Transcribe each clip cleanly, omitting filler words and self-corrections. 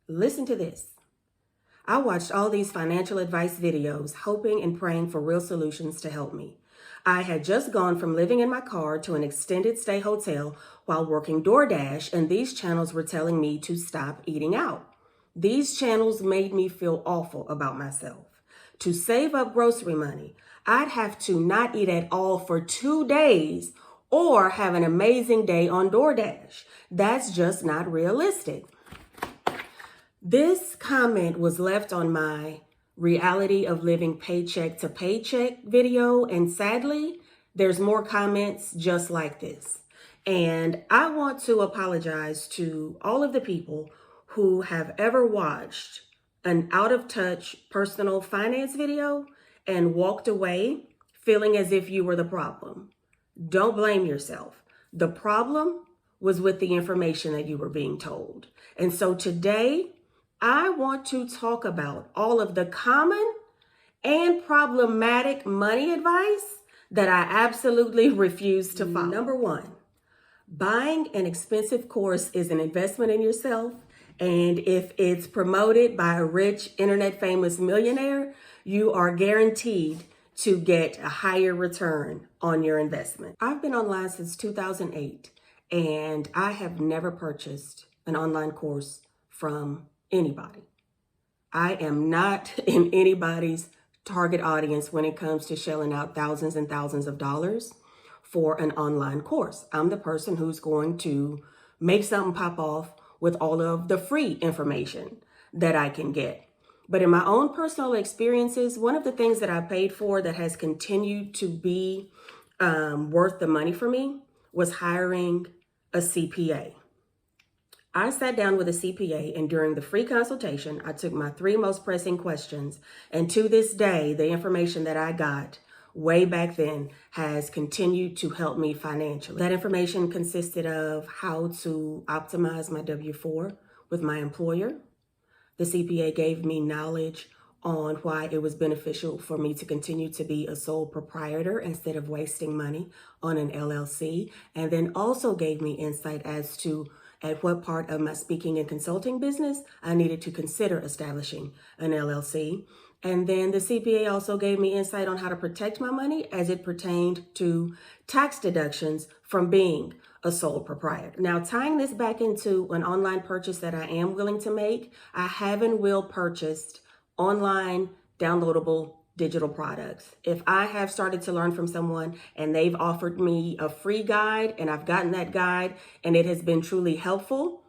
Listen to this. I watched all these financial advice videos, hoping and praying for real solutions to help me. I had just gone from living in my car to an extended stay hotel while working DoorDash, and these channels were telling me to stop eating out. These channels made me feel awful about myself. To save up grocery money, I'd have to not eat at all for 2 days or have an amazing day on DoorDash. That's just not realistic. This comment was left on my reality of living paycheck to paycheck video, and sadly, there's more comments just like this. And I want to apologize to all of the people who have ever watched an out of touch personal finance video and walked away feeling as if you were the problem. Don't blame yourself. The problem was with the information that you were being told. And so today, I want to talk about all of the common and problematic money advice that I absolutely refuse to follow. Number one, buying an expensive course is an investment in yourself. And if it's promoted by a rich, internet famous millionaire, you are guaranteed to get a higher return on your investment. I've been online since 2008, and I have never purchased an online course from anybody. I am not in anybody's target audience when it comes to shelling out thousands and thousands of dollars for an online course. I'm the person who's going to make something pop off with all of the free information that I can get. But in my own personal experiences, one of the things that I paid for that has continued to be worth the money for me was hiring a CPA. I sat down with a CPA, and during the free consultation, I took my 3 most pressing questions. And to this day, the information that I got way back then has continued to help me financially. That information consisted of how to optimize my W-4 with my employer. The CPA gave me knowledge on why it was beneficial for me to continue to be a sole proprietor instead of wasting money on an LLC, and then also gave me insight as to at what part of my speaking and consulting business I needed to consider establishing an LLC. And then the CPA also gave me insight on how to protect my money as it pertained to tax deductions from being a sole proprietor. Now, tying this back into an online purchase that I am willing to make, I have and will purchased online downloadable digital products. If I have started to learn from someone and they've offered me a free guide and I've gotten that guide and it has been truly helpful,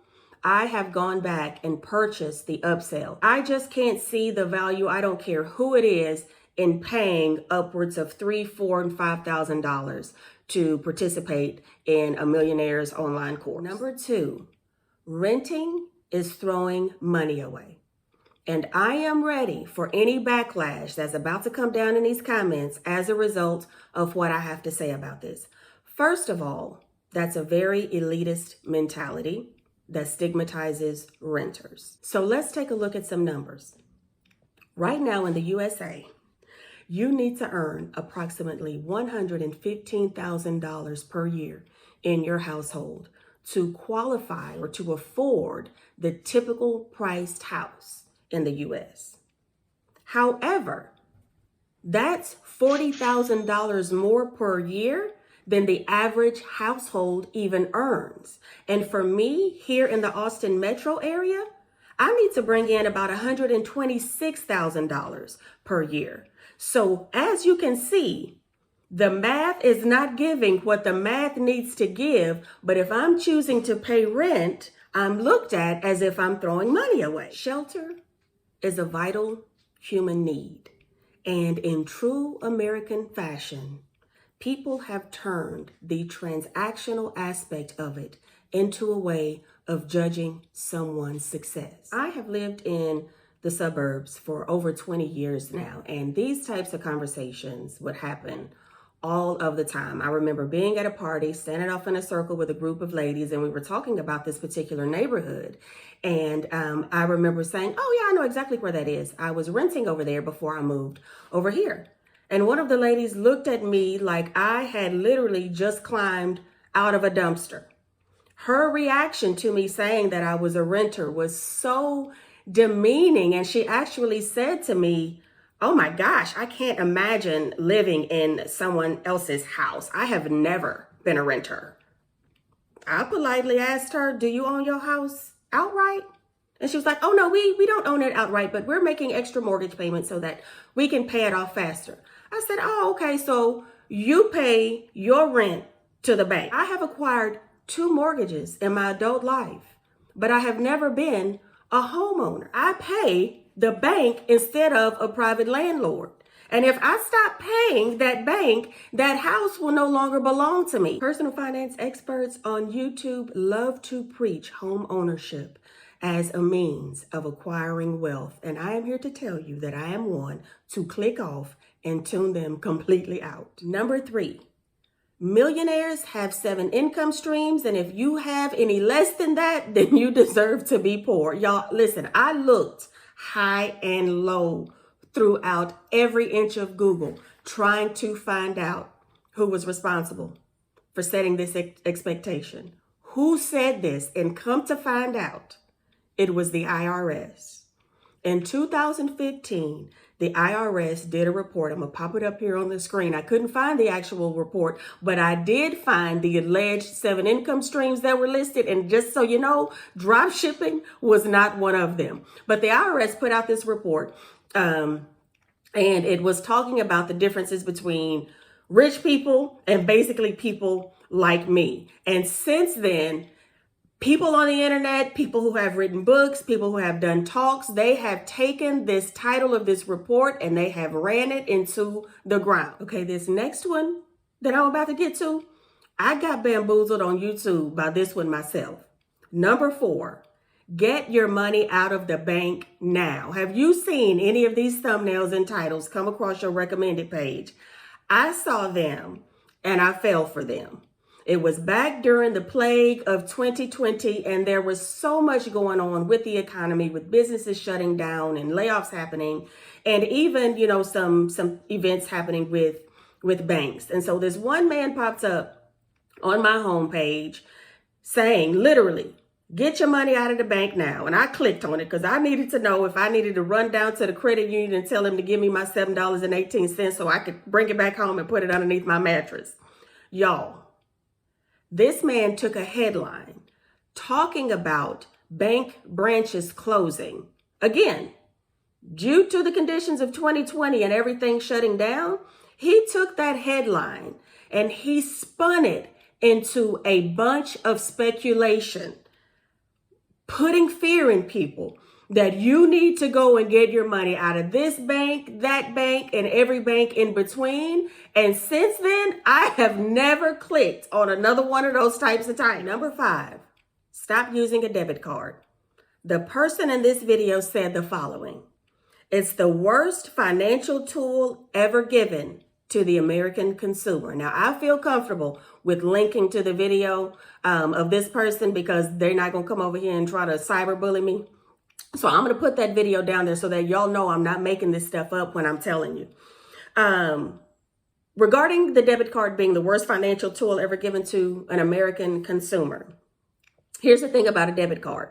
I have gone back and purchased the upsell. I just can't see the value, I don't care who it is, in paying upwards of $3,000, $4,000, and $5,000 to participate in a Millionaire's online course. Number 2, renting is throwing money away. And I am ready for any backlash that's about to come down in these comments as a result of what I have to say about this. First of all, that's a very elitist mentality that stigmatizes renters. So let's take a look at some numbers. Right now in the USA, you need to earn approximately $115,000 per year in your household to qualify or to afford the typical priced house in the US. However, that's $40,000 more per year than the average household even earns. And for me, here in the Austin metro area, I need to bring in about $126,000 per year. So as you can see, the math is not giving what the math needs to give, but if I'm choosing to pay rent, I'm looked at as if I'm throwing money away. Shelter is a vital human need. And in true American fashion, people have turned the transactional aspect of it into a way of judging someone's success. I have lived in the suburbs for over 20 years now, and these types of conversations would happen all of the time. I remember being at a party, standing off in a circle with a group of ladies, and we were talking about this particular neighborhood. And I remember saying, oh yeah, I know exactly where that is. I was renting over there before I moved over here. And one of the ladies looked at me like I had literally just climbed out of a dumpster. Her reaction to me saying that I was a renter was so demeaning. And she actually said to me, "Oh my gosh, I can't imagine living in someone else's house. I have never been a renter." I politely asked her, "Do you own your house outright?" And she was like, "Oh no, we don't own it outright, but we're making extra mortgage payments so that we can pay it off faster." I said, "Oh, okay, so you pay your rent to the bank." I have acquired 2 mortgages in my adult life, but I have never been a homeowner. I pay the bank instead of a private landlord. And if I stop paying that bank, that house will no longer belong to me. Personal finance experts on YouTube love to preach home ownership as a means of acquiring wealth. And I am here to tell you that I am one to click off and tune them completely out. Number 3, millionaires have 7 income streams. And if you have any less than that, then you deserve to be poor. Y'all, listen, I looked high and low throughout every inch of Google trying to find out who was responsible for setting this expectation. Who said this? And come to find out, it was the IRS. In 2015, the IRS did a report. I'm going to pop it up here on the screen. I couldn't find the actual report, but I did find the alleged 7 income streams that were listed. And just so you know, drop shipping was not one of them. But the IRS put out this report, and it was talking about the differences between rich people and basically people like me. And since then, people on the internet, people who have written books, people who have done talks, they have taken this title of this report and they have ran it into the ground. Okay, this next one that I'm about to get to, I got bamboozled on YouTube by this one myself. Number 4, get your money out of the bank now. Have you seen any of these thumbnails and titles come across your recommended page? I saw them and I fell for them. It was back during the plague of 2020, and there was so much going on with the economy, with businesses shutting down and layoffs happening, and even, some events happening with banks. And so this one man pops up on my homepage saying, literally, "Get your money out of the bank now." And I clicked on it because I needed to know if I needed to run down to the credit union and tell them to give me my $7.18 so I could bring it back home and put it underneath my mattress. Y'all, this man took a headline talking about bank branches closing. Again, due to the conditions of 2020 and everything shutting down, he took that headline and he spun it into a bunch of speculation, putting fear in people that you need to go and get your money out of this bank, that bank, and every bank in between. And since then, I have never clicked on another one of those types of titles. Number 5, stop using a debit card. The person in this video said the following: "It's the worst financial tool ever given to the American consumer." Now, I feel comfortable with linking to the video of this person because they're not going to come over here and try to cyberbully me. So I'm going to put that video down there so that y'all know I'm not making this stuff up when I'm telling you. Regarding the debit card being the worst financial tool ever given to an American consumer, here's the thing about a debit card.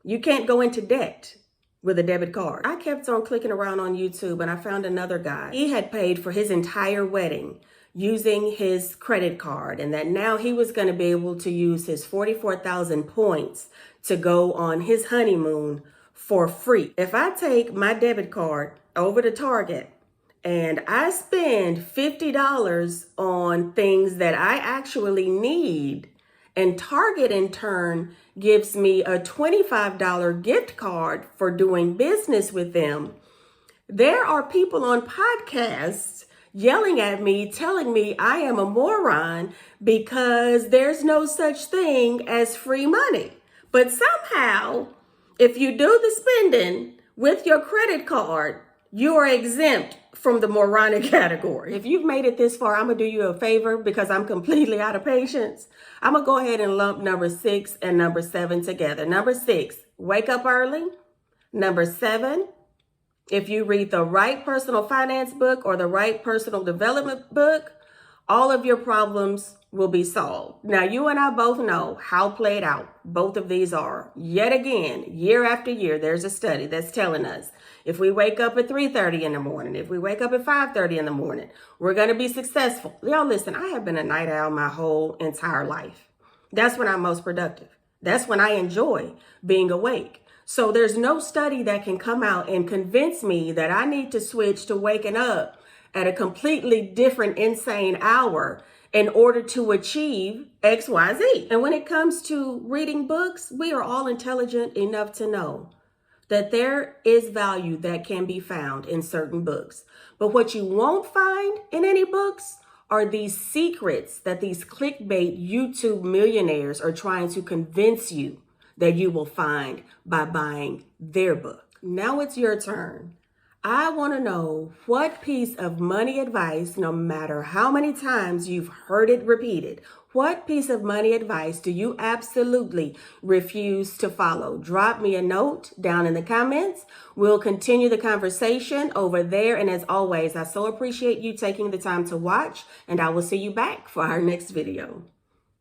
You can't go into debt with a debit card. I kept on clicking around on YouTube and I found another guy. He had paid for his entire wedding using his credit card, and that now he was going to be able to use his 44,000 points to go on his honeymoon for free. If I take my debit card over to Target and I spend $50 on things that I actually need, and Target in turn gives me a $25 gift card for doing business with them, there are people on podcasts yelling at me, telling me I am a moron because there's no such thing as free money. But somehow, if you do the spending with your credit card, you are exempt from the moronic category. If you've made it this far, I'm going to do you a favor because I'm completely out of patience. I'm going to go ahead and lump number 6 and number 7 together. Number 6, wake up early. Number 7, if you read the right personal finance book or the right personal development book, all of your problems will be solved. Now, you and I both know how played out both of these are. Yet again, year after year, there's a study that's telling us if we wake up at 3:30 in the morning, if we wake up at 5:30 in the morning, we're going to be successful. Y'all listen, I have been a night owl my whole entire life. That's when I'm most productive. That's when I enjoy being awake. So there's no study that can come out and convince me that I need to switch to waking up at a completely different, insane hour in order to achieve X, Y, Z. And when it comes to reading books, we are all intelligent enough to know that there is value that can be found in certain books. But what you won't find in any books are these secrets that these clickbait YouTube millionaires are trying to convince you that you will find by buying their book. Now it's your turn. I want to know what piece of money advice, no matter how many times you've heard it repeated, what piece of money advice do you absolutely refuse to follow? Drop me a note down in the comments. We'll continue the conversation over there. And as always, I so appreciate you taking the time to watch, and I will see you back for our next video.